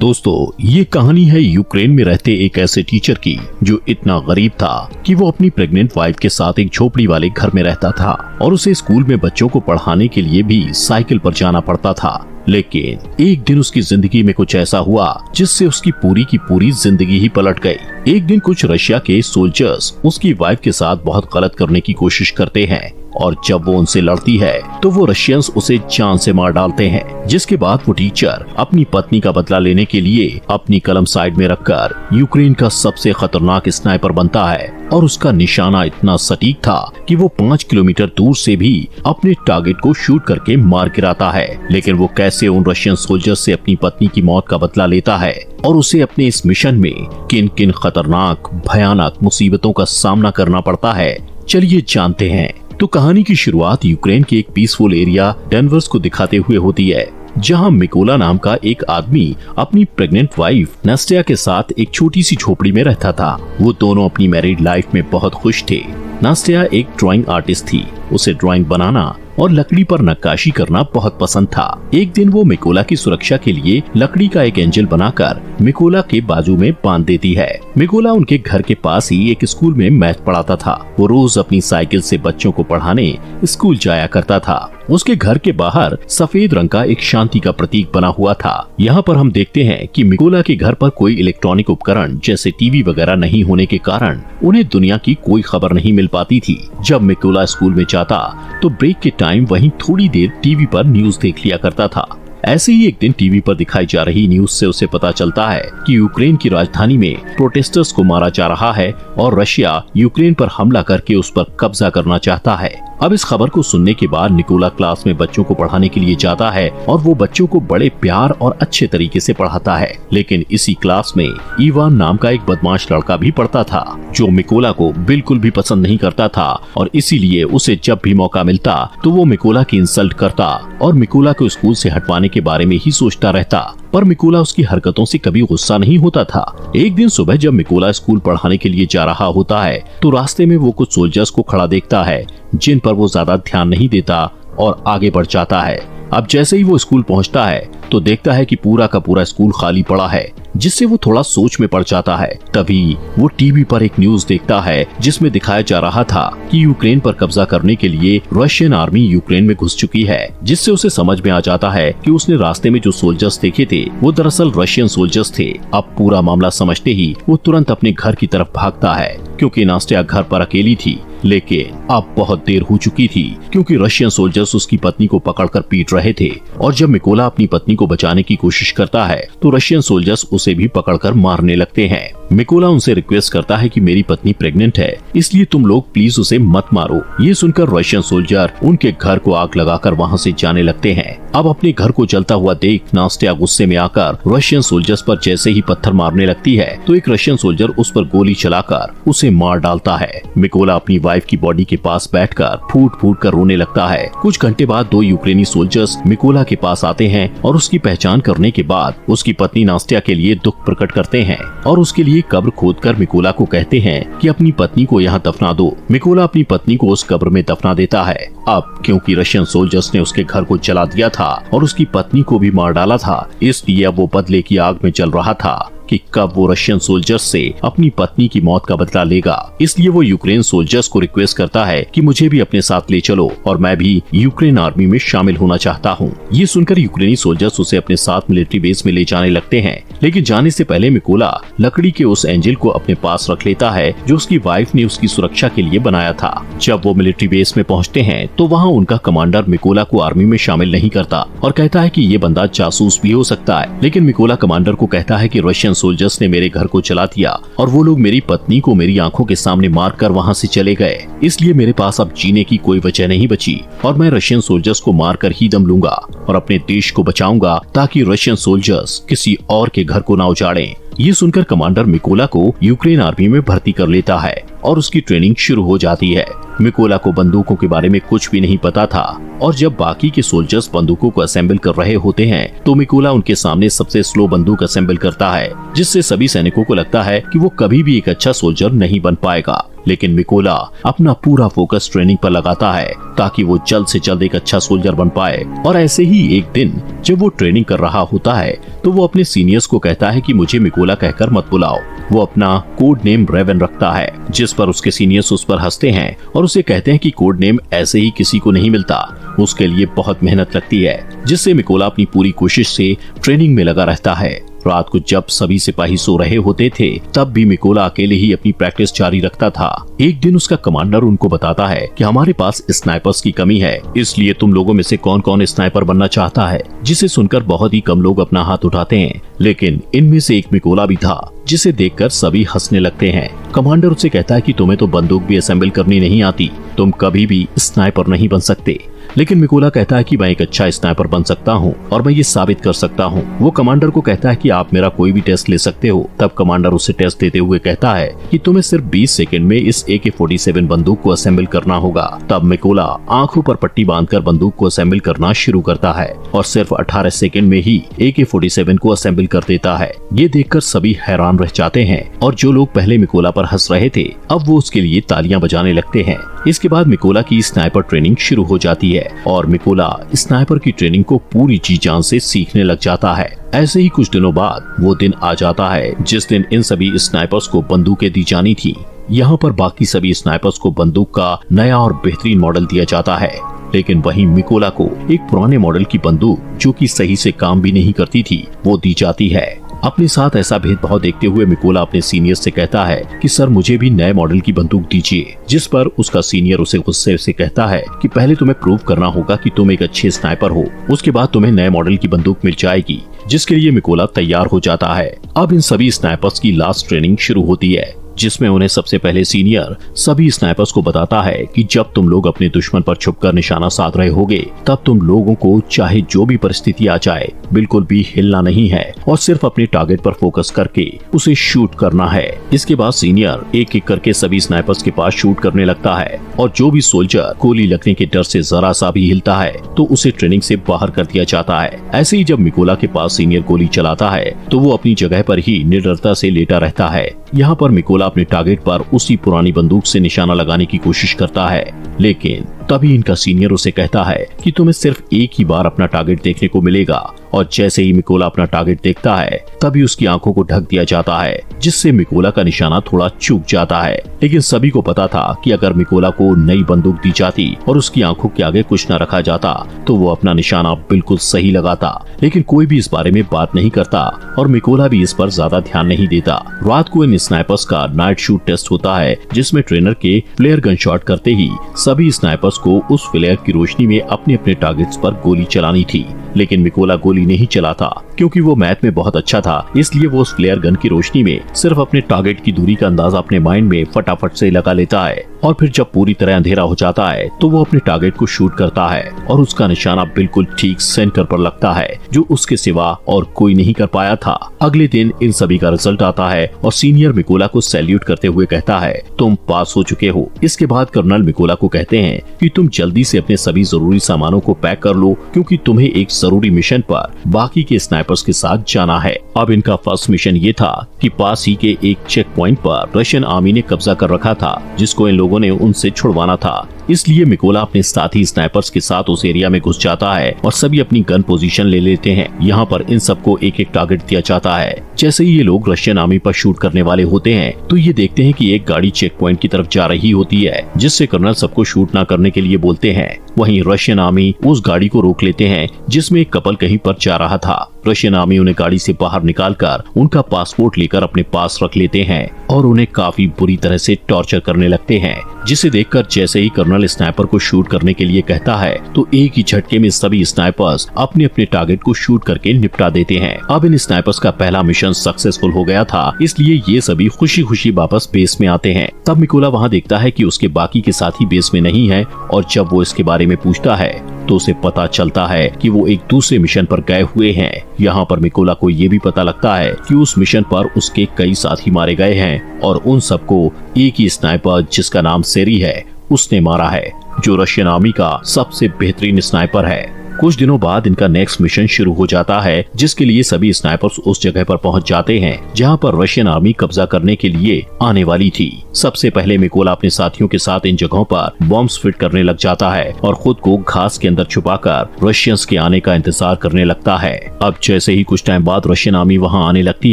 दोस्तों, ये कहानी है यूक्रेन में रहते एक ऐसे टीचर की जो इतना गरीब था कि वो अपनी प्रेग्नेंट वाइफ के साथ एक झोपड़ी वाले घर में रहता था और उसे स्कूल में बच्चों को पढ़ाने के लिए भी साइकिल पर जाना पड़ता था। लेकिन एक दिन उसकी जिंदगी में कुछ ऐसा हुआ जिससे उसकी पूरी की पूरी जिंदगी ही पलट गई। एक दिन कुछ रशिया के सोल्जर्स उसकी वाइफ के साथ बहुत गलत करने की कोशिश करते हैं और जब वो उनसे लड़ती है तो वो रशियंस उसे जान से मार डालते हैं। जिसके बाद वो टीचर अपनी पत्नी का बदला लेने के लिए अपनी कलम साइड में रखकर यूक्रेन का सबसे खतरनाक स्नाइपर बनता है और उसका निशाना इतना सटीक था कि वो 5 किलोमीटर दूर से भी अपने टारगेट को शूट करके मार गिराता है। लेकिन वो कैसे उन रशियन सोल्जर से अपनी पत्नी की मौत का बदला लेता है और उसे अपने इस मिशन में किन किन खतरनाक भयानक मुसीबतों का सामना करना पड़ता है, चलिए जानते हैं। तो कहानी की शुरुआत यूक्रेन के एक पीसफुल एरिया डेनवर्स को दिखाते हुए होती है, जहां मिकोला नाम का एक आदमी अपनी प्रेग्नेंट वाइफ नास्टिया के साथ एक छोटी सी झोपड़ी में रहता था। वो दोनों अपनी मैरिड लाइफ में बहुत खुश थे। नास्टिया एक ड्राइंग आर्टिस्ट थी, उसे ड्राइंग बनाना और लकड़ी पर नक्काशी करना बहुत पसंद था। एक दिन वो मिकोला की सुरक्षा के लिए लकड़ी का एक एंजल बनाकर मिकोला के बाजू में बांध देती है। मिकोला उनके घर के पास ही एक स्कूल में मैथ पढ़ाता था। वो रोज अपनी साइकिल से बच्चों को पढ़ाने स्कूल जाया करता था। उसके घर के बाहर सफेद रंग का एक शांति का प्रतीक बना हुआ था। यहाँ पर हम देखते हैं कि मिकोला के घर पर कोई इलेक्ट्रॉनिक उपकरण जैसे टीवी वगैरह नहीं होने के कारण उन्हें दुनिया की कोई खबर नहीं मिल पाती थी। जब मिकोला स्कूल में जाता तो ब्रेक के टाइम वहीं थोड़ी देर टीवी पर न्यूज देख लिया करता था। ऐसे ही एक दिन टीवी पर दिखाई जा रही न्यूज से उसे पता चलता है कि यूक्रेन की राजधानी में प्रोटेस्टर्स को मारा जा रहा है और रशिया यूक्रेन पर हमला करके उस पर कब्जा करना चाहता है। अब इस खबर को सुनने के बाद निकोला क्लास में बच्चों को पढ़ाने के लिए जाता है और वो बच्चों को बड़े प्यार और अच्छे तरीके से पढ़ाता है। लेकिन इसी क्लास में इवान नाम का एक बदमाश लड़का भी पढ़ता था जो मिकोला को बिल्कुल भी पसंद नहीं करता था और इसीलिए उसे जब भी मौका मिलता तो वो मिकोला की इंसल्ट करता और मिकोला को स्कूल से हटवाने के बारे में ही सोचता रहता। पर मिकोला उसकी हरकतों से कभी गुस्सा नहीं होता था। एक दिन सुबह जब मिकोला स्कूल पढ़ाने के लिए जा रहा होता है तो रास्ते में वो कुछ सोल्जर्स को खड़ा देखता है जिन पर वो ज्यादा ध्यान नहीं देता और आगे बढ़ जाता है। अब जैसे ही वो स्कूल पहुंचता है तो देखता है कि पूरा का पूरा स्कूल खाली पड़ा है, जिससे वो थोड़ा सोच में पड़ जाता है। तभी वो टीवी पर एक न्यूज देखता है जिसमें दिखाया जा रहा था कि यूक्रेन पर कब्जा करने के लिए रशियन आर्मी यूक्रेन में घुस चुकी है, जिससे उसे समझ में आ जाता है कि उसने रास्ते में जो सोल्जर्स देखे थे वो दरअसल रशियन सोल्जर्स थे। अब पूरा मामला समझते ही वो तुरंत अपने घर की तरफ भागता है क्योंकि नास्टिया घर पर अकेली थी। लेकिन अब बहुत देर हो चुकी थी क्योंकि रशियन सोल्जर्स उसकी पत्नी को पकड़कर पीट रहे थे और जब मिकोला अपनी पत्नी को बचाने की कोशिश करता है तो रशियन सोल्जर्स उसे भी पकड़कर मारने लगते हैं। मिकोला उनसे रिक्वेस्ट करता है कि मेरी पत्नी प्रेग्नेंट है, इसलिए तुम लोग प्लीज उसे मत मारो। ये सुनकर रशियन सोल्जर उनके घर को आग लगाकर वहाँ से जाने लगते हैं। अब अपने घर को जलता हुआ देख नास्टिया गुस्से में आकर रशियन सोल्जर्स पर जैसे ही पत्थर मारने लगती है तो एक रशियन सोल्जर उस पर गोली चलाकर उसे मार डालता है। मिकोला अपनी वाइफ की बॉडी के पास बैठकर फूट फूट कर रोने लगता है। कुछ घंटे बाद 2 यूक्रेनी सोल्जर्स मिकोला के पास आते हैं और उसकी पहचान करने के बाद उसकी पत्नी नास्टिया के लिए दुख प्रकट करते हैं और उसके लिए कब्र खोदकर मिकोला को कहते हैं कि अपनी पत्नी को यहाँ दफना दो। मिकोला अपनी पत्नी को उस कब्र में दफना देता है। अब क्योंकि रशियन सोल्जर्स ने उसके घर को जला दिया था और उसकी पत्नी को भी मार डाला था, इसलिए अब वो बदले की आग में जल रहा था कि कब वो रशियन सोल्जर्स से अपनी पत्नी की मौत का बदला लेगा। इसलिए वो यूक्रेन सोल्जर्स को रिक्वेस्ट करता है कि मुझे भी अपने साथ ले चलो और मैं भी यूक्रेन आर्मी में शामिल होना चाहता हूँ। ये सुनकर यूक्रेनी सोल्जर्स उसे अपने साथ मिलिट्री बेस में ले जाने लगते हैं, लेकिन जाने से पहले मिकोला लकड़ी के उस एंजल को अपने पास रख लेता है जो उसकी वाइफ ने उसकी सुरक्षा के लिए बनाया था। जब वो मिलिट्री बेस में पहुँचते हैं तो वहाँ उनका कमांडर मिकोला को आर्मी में शामिल नहीं करता और कहता है कि ये बंदा जासूस भी हो सकता है। लेकिन मिकोला कमांडर को कहता है कि रशियन सोल्जर्स ने मेरे घर को जला दिया और वो लोग मेरी पत्नी को मेरी आंखों के सामने मारकर वहां से चले गए, इसलिए मेरे पास अब जीने की कोई वजह नहीं बची और मैं रशियन सोल्जर्स को मारकर ही दम लूंगा और अपने देश को बचाऊंगा ताकि रशियन सोल्जर्स किसी और के घर को ना उजाड़ें। ये सुनकर कमांडर मिकोला को यूक्रेन आर्मी में भर्ती कर लेता है और उसकी ट्रेनिंग शुरू हो जाती है। मिकोला को बंदूकों के बारे में कुछ भी नहीं पता था और जब बाकी के सोल्जर्स बंदूकों को असेंबल कर रहे होते हैं तो मिकोला उनके सामने सबसे स्लो बंदूक असेंबल करता है, जिससे सभी सैनिकों को लगता है कि वो कभी भी एक अच्छा सोल्जर नहीं बन पाएगा। लेकिन मिकोला अपना पूरा फोकस ट्रेनिंग पर लगाता है ताकि वो जल्द से जल्द एक अच्छा सोल्जर बन पाए। और ऐसे ही एक दिन जब वो ट्रेनिंग कर रहा होता है तो वो अपने सीनियर्स को कहता है कि मुझे मिकोला कहकर मत बुलाओ। वो अपना कोड नेम रेवन रखता है, जिस पर उसके सीनियर्स उस पर हंसते हैं और उसे कहते हैं कि कोड नेम ऐसे ही किसी को नहीं मिलता, उसके लिए बहुत मेहनत लगती है, जिससे मिकोला अपनी पूरी कोशिश से ट्रेनिंग में लगा रहता है। रात को जब सभी सिपाही सो रहे होते थे तब भी मिकोला अकेले ही अपनी प्रैक्टिस जारी रखता था। एक दिन उसका कमांडर उनको बताता है कि हमारे पास स्नाइपर्स की कमी है, इसलिए तुम लोगों में से कौन कौन स्नाइपर बनना चाहता है, जिसे सुनकर बहुत ही कम लोग अपना हाथ उठाते हैं। लेकिन इनमें से एक मिकोला भी था, जिसे देखकर सभी हंसने लगते हैं। कमांडर उससे कहता है कि तुम्हें तो बंदूक भी असेंबल करनी नहीं आती, तुम कभी भी स्नाइपर नहीं बन सकते। लेकिन मिकोला कहता है कि मैं एक अच्छा स्नाइपर बन सकता हूँ और मैं ये साबित कर सकता हूँ। वो कमांडर को कहता है कि आप मेरा कोई भी टेस्ट ले सकते हो। तब कमांडर उसे टेस्ट देते हुए कहता है कि तुम्हें सिर्फ 20 सेकंड में इस AK-47 बंदूक को असेंबल करना होगा। तब मिकोला आंखों पर पट्टी बांधकर बंदूक को असेंबल करना शुरू करता है और सिर्फ 18 सेकंड में ही AK-47 को असेंबल कर देता है। ये देखकर सभी हैरान रह जाते हैं और जो लोग पहले मिकोला पर हंस रहे थे अब वो उसके लिए तालियां बजाने लगते हैं। इसके बाद मिकोला की स्नाइपर ट्रेनिंग शुरू हो जाती है और मिकोला स्नाइपर की ट्रेनिंग को पूरी जी जान से सीखने लग जाता है। ऐसे ही कुछ दिनों बाद वो दिन आ जाता है जिस दिन इन सभी स्नाइपर्स को बंदूकें दी जानी थी। यहाँ पर बाकी सभी स्नाइपर्स को बंदूक का नया और बेहतरीन मॉडल दिया जाता है, लेकिन वहीं मिकोला को एक पुराने मॉडल की बंदूक जो कि सही से काम भी नहीं करती थी वो दी जाती है। अपने साथ ऐसा भेदभाव देखते हुए मिकोला अपने सीनियर से कहता है कि सर मुझे भी नए मॉडल की बंदूक दीजिए, जिस पर उसका सीनियर उसे गुस्से से कहता है कि पहले तुम्हें प्रूव करना होगा कि तुम एक अच्छे स्नाइपर हो, उसके बाद तुम्हें नए मॉडल की बंदूक मिल जाएगी, जिसके लिए मिकोला तैयार हो जाता है। अब इन सभी स्नाइपर्स की लास्ट ट्रेनिंग शुरू होती है, जिसमें उन्हें सबसे पहले सीनियर सभी स्नाइपर्स को बताता है कि जब तुम लोग अपने दुश्मन पर छुपकर निशाना साध रहे होगे तब तुम लोगों को चाहे जो भी परिस्थिति आ जाए बिल्कुल भी हिलना नहीं है और सिर्फ अपने टारगेट पर फोकस करके उसे शूट करना है। इसके बाद सीनियर एक एक करके सभी स्नाइपर्स के पास शूट करने लगता है और जो भी सोल्जर गोली लगने के डर से जरा सा भी हिलता है तो उसे ट्रेनिंग से बाहर कर दिया जाता है। ऐसे ही जब मिकोला के पास सीनियर गोली चलाता है तो वो अपनी जगह पर ही निडरता से लेटा रहता है। यहाँ पर मिकोला अपने टारगेट पर उसी पुरानी बंदूक से निशाना लगाने की कोशिश करता है, लेकिन तभी इनका सीनियर उसे कहता है कि तुम्हें सिर्फ एक ही बार अपना टारगेट देखने को मिलेगा। और जैसे ही मिकोला अपना टारगेट देखता है तभी उसकी आंखों को ढक दिया जाता है, जिससे मिकोला का निशाना थोड़ा चूक जाता है। लेकिन सभी को पता था कि अगर मिकोला को नई बंदूक दी जाती और उसकी आंखों के आगे कुछ न रखा जाता तो वो अपना निशाना बिल्कुल सही लगाता, लेकिन कोई भी इस बारे में बात नहीं करता और मिकोला भी इस पर ज्यादा ध्यान नहीं देता। रात को इन स्नाइपर्स का नाइट शूट टेस्ट होता है, जिसमें ट्रेनर के फ्लेयर गन शॉट करते ही सभी स्नाइपर्स को उस फ्लेयर की रोशनी में अपने अपने टारगेट्स पर गोली चलानी थी। लेकिन मिकोला गोली नहीं चलाता क्योंकि वो मैथ में बहुत अच्छा था, इसलिए वो उस फ्लेयर गन की रोशनी में सिर्फ अपने टारगेट की दूरी का अंदाजा अपने माइंड में फटाफट से लगा लेता है और फिर जब पूरी तरह अंधेरा हो जाता है तो वो अपने टारगेट को शूट करता है और उसका निशाना बिल्कुल ठीक सेंटर पर लगता है, जो उसके सिवा और कोई नहीं कर पाया था। अगले दिन इन सभी का रिजल्ट आता है और सीनियर मिकोला को सैल्यूट करते हुए कहता है तुम पास हो चुके हो। इसके बाद कर्नल मिकोला को कहते हैं कि तुम जल्दी से अपने सभी जरूरी सामानों को पैक कर लो क्योंकि तुम्हें एक जरूरी मिशन पर बाकी के स्नाइपर्स के साथ जाना है। अब इनका फर्स्ट मिशन ये था कि पास ही के एक चेक पॉइंट पर रशियन आर्मी ने कब्जा कर रखा था, जिसको इन लोगों ने उनसे छुड़वाना था। इसलिए मिकोला अपने साथी स्नाइपर्स के साथ उस एरिया में घुस जाता है और सभी अपनी गन पोजीशन ले लेते हैं। यहाँ पर इन सबको एक एक टारगेट दिया जाता है। जैसे ही ये लोग रशियन आर्मी पर शूट करने वाले होते हैं तो ये देखते हैं कि एक गाड़ी चेक पॉइंट की तरफ जा रही होती है, जिससे कर्नल सबको शूट न करने के लिए बोलते हैं। वहीं रशियन आर्मी उस गाड़ी को रोक लेते हैं जिसमें एक कपल कहीं पर जा रहा था। रशियन आर्मी उन्हें गाड़ी से बाहर निकालकर उनका पासपोर्ट लेकर अपने पास रख लेते हैं और उन्हें काफी बुरी तरह से टॉर्चर करने लगते हैं, जिसे देखकर जैसे ही कर्नल स्नाइपर को शूट करने के लिए कहता है तो एक ही झटके में सभी स्नाइपर्स अपने अपने टारगेट को शूट करके निपटा देते हैं। अब इन स्नाइपर्स का पहला मिशन सक्सेसफुल हो गया था, इसलिए ये सभी खुशी खुशी वापस बेस में आते हैं। तब मिकोला वहाँ देखता है कि उसके बाकी के साथी बेस में नहीं है और जब वो इसके बारे में पूछता है तो उसे पता चलता है कि वो एक दूसरे मिशन पर गए हुए हैं। यहाँ पर मिकोला को ये भी पता लगता है कि उस मिशन पर उसके कई साथी मारे गए हैं और उन सबको एक ही स्नाइपर जिसका नाम सेरी है उसने मारा है, जो रशियन आर्मी का सबसे बेहतरीन स्नाइपर है। कुछ दिनों बाद इनका नेक्स्ट मिशन शुरू हो जाता है, जिसके लिए सभी स्नाइपर्स उस जगह पर पहुंच जाते हैं जहां पर रशियन आर्मी कब्जा करने के लिए आने वाली थी। सबसे पहले मिकोला अपने साथियों के साथ इन जगहों पर बॉम्ब्स फिट करने लग जाता है और खुद को घास के अंदर छुपाकर रशियंस के आने का इंतजार करने लगता है। अब जैसे ही कुछ टाइम बाद रशियन आर्मी वहां आने लगती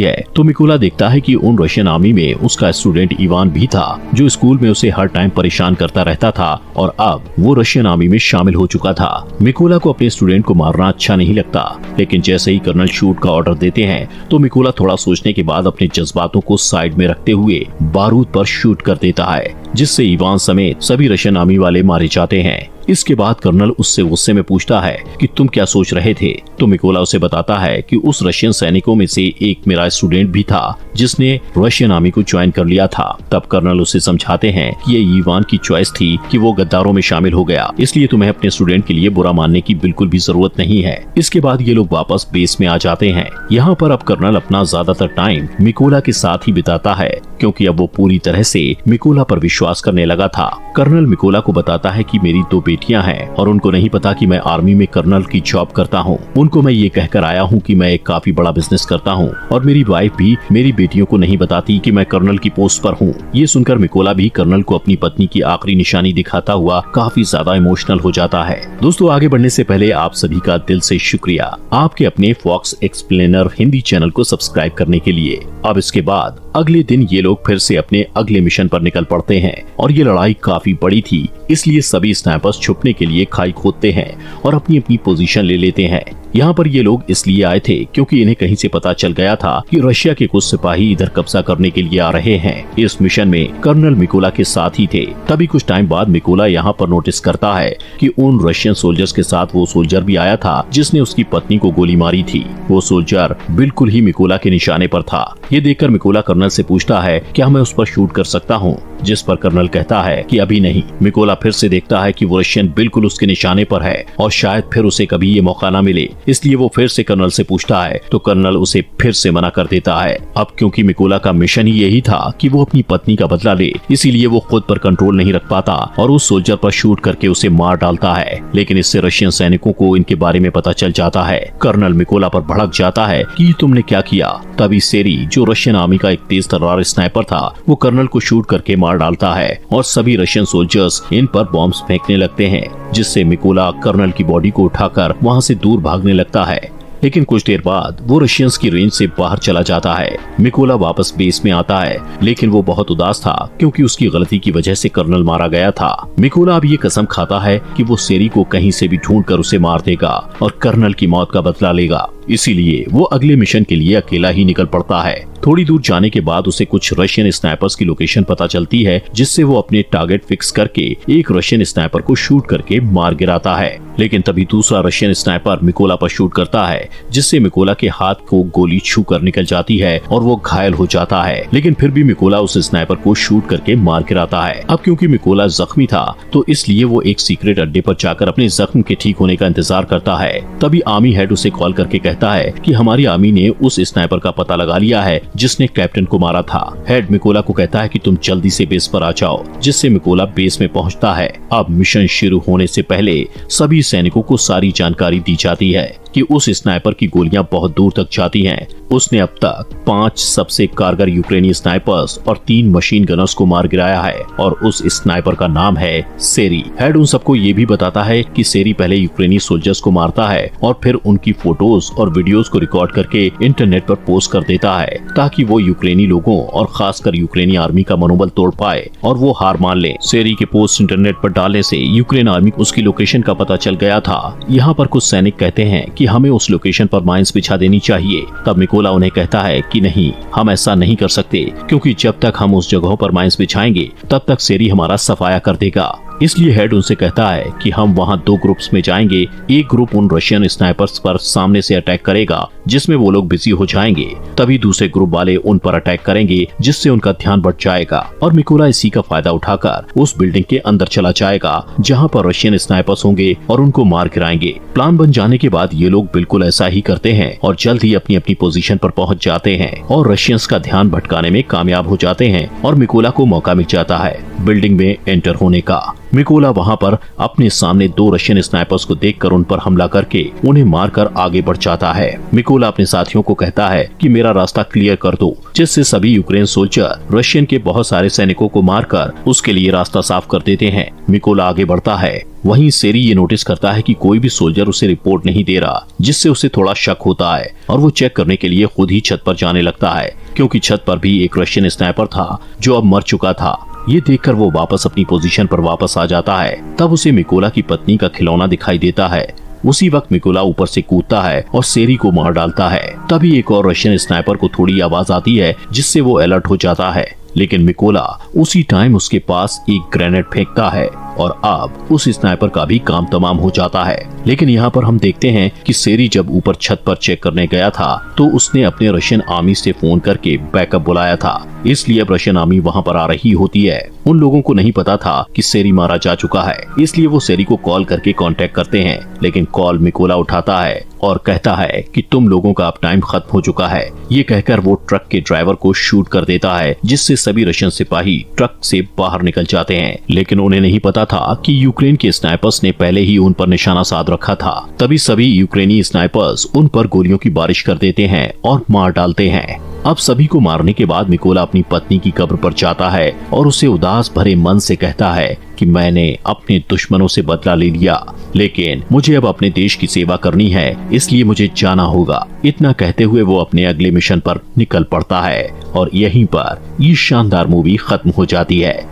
है तो मिकोला देखता है कि उन रशियन आर्मी में उसका स्टूडेंट इवान भी था, जो स्कूल में उसे हर टाइम परेशान करता रहता था और अब वो रशियन आर्मी में शामिल हो चुका था। मिकोला को अपने स्टूडेंट को मारना अच्छा नहीं लगता, लेकिन जैसे ही कर्नल शूट का ऑर्डर देते हैं तो मिकोला थोड़ा सोचने के बाद अपने जज्बातों को साइड में रखते हुए बारूद पर शूट कर देता है, जिससे इवान समेत सभी रशियन आर्मी वाले मारे जाते हैं। इसके बाद कर्नल उससे गुस्से में पूछता है कि तुम क्या सोच रहे थे, तो मिकोला उसे बताता है कि उस रशियन सैनिकों में से एक मेरा स्टूडेंट भी था जिसने रशियन आर्मी को ज्वाइन कर लिया था। तब कर्नल उसे समझाते हैं कि ये इवान की चॉइस थी कि वो गद्दारों में शामिल हो गया, इसलिए तुम्हें अपने स्टूडेंट के लिए बुरा मानने की बिल्कुल भी जरूरत नहीं है। इसके बाद ये लोग वापस बेस में आ जाते हैं। यहाँ पर अब कर्नल अपना ज्यादातर टाइम मिकोला के साथ ही बिताता है, क्योंकि अब वो पूरी तरह से मिकोला पर विश्वास करने लगा था। कर्नल मिकोला को बताता है कि मेरी 2 बेटियां हैं और उनको नहीं पता कि मैं आर्मी में कर्नल की जॉब करता हूँ। उनको मैं ये कहकर आया हूँ कि मैं एक काफी बड़ा बिजनेस करता हूँ और मेरी वाइफ भी मेरी बेटियों को नहीं बताती कि मैं कर्नल की पोस्ट पर हूँ। ये सुनकर मिकोला भी कर्नल को अपनी पत्नी की आखिरी निशानी दिखाता हुआ काफी ज्यादा इमोशनल हो जाता है। दोस्तों, आगे बढ़ने से पहले आप सभी का दिल से शुक्रिया आपके अपने फॉक्स एक्सप्लेनर हिंदी चैनल को सब्सक्राइब करने के लिए। अब इसके बाद अगले दिन ये लोग फिर से अपने अगले मिशन पर निकल पड़ते हैं और ये लड़ाई काफी बड़ी थी, इसलिए सभी स्नाइपर्स छुपने के लिए खाई खोदते हैं और अपनी अपनी पोजीशन ले लेते हैं। यहाँ पर ये लोग इसलिए आए थे क्योंकि इन्हें कहीं से पता चल गया था कि रशिया के कुछ सिपाही इधर कब्जा करने के लिए आ रहे हैं। इस मिशन में कर्नल मिकोला के साथ ही थे। तभी कुछ टाइम बाद मिकोला यहाँ पर नोटिस करता है कि उन रशियन सोल्जर्स के साथ वो सोल्जर भी आया था जिसने उसकी पत्नी को गोली मारी थी। वो सोल्जर बिल्कुल ही मिकोला के निशाने पर था। ये देखकर मिकोला कर्नल से पूछता है क्या मैं उस पर शूट कर सकता हूँ, जिस पर कर्नल कहता है कि अभी नहीं। मिकोला फिर से देखता है कि वो रशियन बिल्कुल उसके निशाने पर है और शायद फिर उसे कभी ये मौका न मिले, इसलिए वो फिर से कर्नल से पूछता है तो कर्नल उसे फिर से मना कर देता है। अब क्योंकि मिकोला का मिशन ही यही था कि वो अपनी पत्नी का बदला ले, इसीलिए वो खुद पर कंट्रोल नहीं रख पाता और उस सोल्जर पर शूट करके उसे मार डालता है। लेकिन इससे रशियन सैनिकों को इनके बारे में पता चल जाता है। कर्नल मिकोला पर भड़क जाता है कि तुमने क्या किया। तभी सेरी, जो रशियन आर्मी का एक तेज तर्रार स्नाइपर था, वो कर्नल को शूट करके मार डालता है और सभी रशियन सोल्जर्स इन पर बॉम्ब्स फेंकने लगते हैं, जिससे मिकोला कर्नल की बॉडी को उठाकर वहां से दूर भागने लगता है। लेकिन कुछ देर बाद वो रशियंस की रेंज से बाहर चला जाता है। मिकोला वापस बेस में आता है, लेकिन वो बहुत उदास था क्योंकि उसकी गलती की वजह से कर्नल मारा गया था। मिकोला अब ये कसम खाता है कि वो सेरी को कहीं से भी ढूंढकर उसे मार देगा और कर्नल की मौत का बदला लेगा। इसीलिए वो अगले मिशन के लिए अकेला ही निकल पड़ता है। थोड़ी दूर जाने के बाद उसे कुछ रशियन स्नाइपर्स की लोकेशन पता चलती है, जिससे वो अपने टारगेट फिक्स करके एक रशियन स्नाइपर को शूट करके मार गिराता है। लेकिन तभी दूसरा रशियन स्नाइपर मिकोला पर शूट करता है, जिससे मिकोला के हाथ को गोली छू कर निकल जाती है और वो घायल हो जाता है। लेकिन फिर भी मिकोला उस स्नाइपर को शूट करके मार गिराता है। अब क्योंकि मिकोला जख्मी था तो इसलिए वो एक सीक्रेट अड्डे पर जाकर अपने जख्म के ठीक होने का इंतजार करता है। तभी आर्मी हेड उसे कॉल करके कहता है कि हमारी आर्मी ने उस स्नाइपर का पता लगा लिया है जिसने कैप्टन को मारा था। हेड मिकोला को कहता है कि तुम जल्दी से बेस पर आ जाओ, जिससे मिकोला बेस में पहुंचता है। अब मिशन शुरू होने से पहले सभी सैनिकों को सारी जानकारी दी जाती है कि उस स्नाइपर की गोलियां बहुत दूर तक जाती हैं। उसने अब तक 5 सबसे कारगर यूक्रेनी स्नाइपर्स और 3 मशीन गनर्स को मार गिराया है और उस स्नाइपर का नाम है सेरी। हेड उन सबको ये भी बताता है कि सेरी पहले यूक्रेनी सोल्जर्स को मारता है और फिर उनकी फोटोज और वीडियोस को रिकॉर्ड करके इंटरनेट पर पोस्ट कर देता है, ताकि वो यूक्रेनी लोगों और खासकर यूक्रेनी आर्मी का मनोबल तोड़ पाए और वो हार मान ले। सेरी के पोस्ट इंटरनेट पर डालने से यूक्रेन आर्मी को उसकी लोकेशन का पता चल गया था। यहाँ पर कुछ सैनिक कहते हैं कि हमें उस लोकेशन पर माइंस बिछा देनी चाहिए। तब मिकोला उन्हें कहता है कि नहीं, हम ऐसा नहीं कर सकते, क्योंकि जब तक हम उस जगहों पर माइंस बिछाएंगे तब तक सेरी हमारा सफाया कर देगा। इसलिए हेड उनसे कहता है कि हम वहां 2 ग्रुप्स में जाएंगे। एक ग्रुप उन रशियन स्नाइपर्स पर सामने से अटैक करेगा, जिसमें वो लोग बिजी हो जाएंगे। तभी दूसरे ग्रुप वाले उन पर अटैक करेंगे, जिससे उनका ध्यान बढ़ जाएगा और मिकोला इसी का फायदा उठाकर उस बिल्डिंग के अंदर चला जाएगा जहां पर रशियन स्नाइपर्स होंगे और उनको मार गिराएंगे। प्लान बन जाने के बाद ये लोग बिल्कुल ऐसा ही करते हैं और जल्द ही अपनी अपनी पोजीशन पर पहुंच जाते हैं और रशियंस का ध्यान भटकाने में कामयाब हो जाते हैं और मिकोला को मौका मिल जाता है। बिल्डिंग में एंटर होने का। मिकोला वहां पर अपने सामने 2 रशियन स्नाइपर्स को देखकर उन पर हमला करके उन्हें मारकर आगे बढ़ जाता है। मिकोला अपने साथियों को कहता है कि मेरा रास्ता क्लियर कर दो, जिससे सभी यूक्रेन सोल्जर रशियन के बहुत सारे सैनिकों को मारकर उसके लिए रास्ता साफ कर देते हैं। मिकोला आगे बढ़ता है। वहीं सेरी ये नोटिस करता है कि कोई भी सोल्जर उसे रिपोर्ट नहीं दे रहा, जिससे उसे थोड़ा शक होता है और वो चेक करने के लिए खुद ही छत पर जाने लगता है, क्योंकि छत पर भी एक रशियन स्नाइपर था जो अब मर चुका था। ये देखकर वो वापस अपनी पोजीशन पर वापस आ जाता है। तब उसे मिकोला की पत्नी का खिलौना दिखाई देता है। उसी वक्त मिकोला ऊपर से कूदता है और सेरी को मार डालता है। तभी एक और रशियन स्नाइपर को थोड़ी आवाज आती है, जिससे वो अलर्ट हो जाता है, लेकिन मिकोला उसी टाइम उसके पास एक ग्रेनेड फेंकता है और अब उस स्नाइपर का भी काम तमाम हो जाता है। लेकिन यहाँ पर हम देखते हैं कि सेरी जब ऊपर छत पर चेक करने गया था तो उसने अपने रशियन आर्मी से फोन करके बैकअप बुलाया था, इसलिए अब रशियन आर्मी वहाँ पर आ रही होती है। उन लोगों को नहीं पता था कि सेरी मारा जा चुका है, इसलिए वो सेरी को कॉल करके कांटेक्ट करते हैं, लेकिन कॉल मिकोला उठाता है और कहता है कि तुम लोगों का अब टाइम खत्म हो चुका है। ये कहकर वो ट्रक के ड्राइवर को शूट कर देता है, जिससे सभी रशियन सिपाही ट्रक से बाहर निकल जाते हैं। लेकिन उन्हें नहीं पता था कि यूक्रेन के स्नाइपर्स ने पहले ही उन पर निशाना साध रखा था। तभी सभी यूक्रेनी स्नाइपर्स उन पर गोलियों की बारिश कर देते हैं और मार डालते हैं। अब सभी को मारने के बाद मिकोला अपनी पत्नी की कब्र पर जाता है और उसे उदास भरे मन से कहता है कि मैंने अपने दुश्मनों से बदला ले लिया, लेकिन मुझे अब अपने देश की सेवा करनी है, इसलिए मुझे जाना होगा। इतना कहते हुए वो अपने अगले मिशन पर निकल पड़ता है और यहीं पर ये शानदार मूवी खत्म हो जाती है।